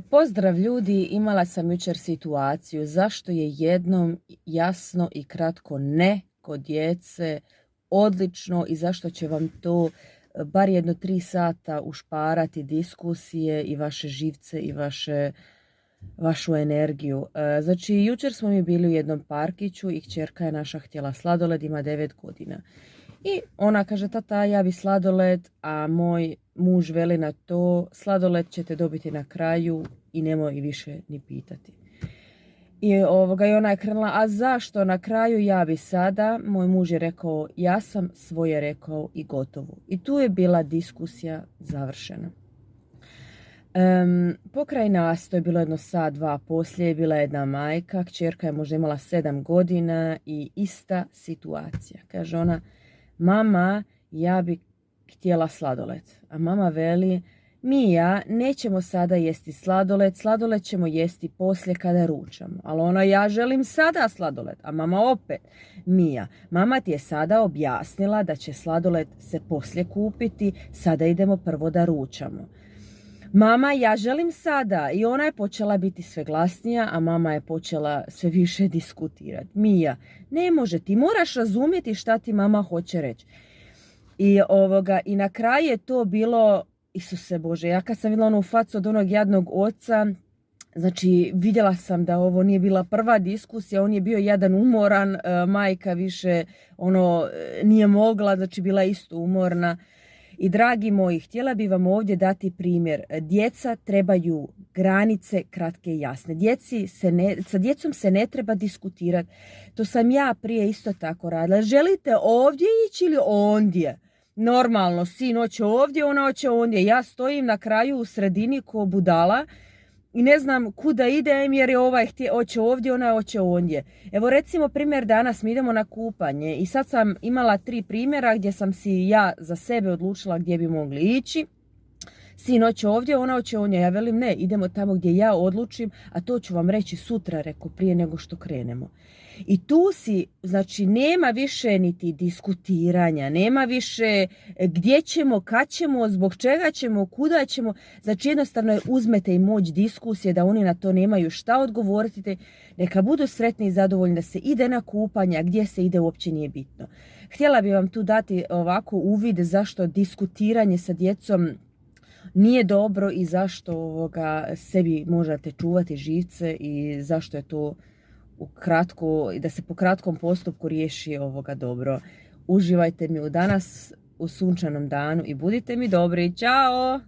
Pozdrav ljudi, imala sam jučer situaciju zašto je jednom jasno i kratko ne kod djece odlično i zašto će vam to bar jedno 3 sata ušparati diskusije i vaše živce i vašu energiju. Znači, jučer smo mi bili u jednom parkiću i kćerka je naša htjela sladoled, ima 9 godina. I ona kaže, tata, ja bi sladoled, a moj muž veli na to, sladoled ćete dobiti na kraju i nemoj više ni pitati. I ona je krenula, a zašto na kraju, ja bi sada? Moj muž je rekao, ja sam svoje rekao i gotovo. I tu je bila diskusija završena. Pokraj nas, to je bilo jedno sat, dva poslije, je bila jedna majka, kćerka je možda imala 7 godina i ista situacija. Kaže ona, mama, ja bi htjela sladoled. A mama veli, Mija, nećemo sada jesti sladoled ćemo jesti poslije kada ručamo. Ali ona, ja želim sada sladoled. A mama opet, Mija, mama ti je sada objasnila da će sladoled se poslije kupiti, sada idemo prvo da ručamo. Mama, ja želim sada. I ona je počela biti sve glasnija, a mama je počela sve više diskutirati. Mija, ne može, ti moraš razumjeti šta ti mama hoće reći. I na kraju je to bilo, Isuse Bože, ja kad sam vidjela onu facu od onog jadnog oca, znači vidjela sam da ovo nije bila prva diskusija, on je bio jedan umoran, majka više nije mogla, znači bila isto umorna. I dragi moji, htjela bi vam ovdje dati primjer. Djeca trebaju granice kratke i jasne. Sa djecom se ne treba diskutirati. To sam ja prije isto tako radila. Želite ovdje ići ili ondje? Normalno, sin hoće ovdje, ona hoće ondje. Ja stojim na kraju u sredini ko budala i ne znam kuda idem jer je ovaj hoće ovdje, ona hoće ondje. Evo recimo primjer, danas mi idemo na kupanje i sad sam imala 3 primjera gdje sam si ja za sebe odlučila gdje bi mogli ići. Sin hoće ovdje, ona hoće ondje. Ja velim ne, idemo tamo gdje ja odlučim, a to ću vam reći sutra, reko, prije nego što krenemo. I tu znači nema više niti diskutiranja, nema više gdje ćemo, kad ćemo, zbog čega ćemo, kuda ćemo. Znači jednostavno uzmete im moć diskusije da oni na to nemaju šta odgovoriti, neka budu sretni i zadovoljni da se ide na kupanje, a gdje se ide uopće nije bitno. Htjela bi vam tu dati ovako uvid zašto diskutiranje sa djecom nije dobro i zašto sebi možete čuvati živce i zašto je to da se po kratkom postupku riješi dobro. Uživajte mi danas u sunčanom danu i budite mi dobri. Ćao!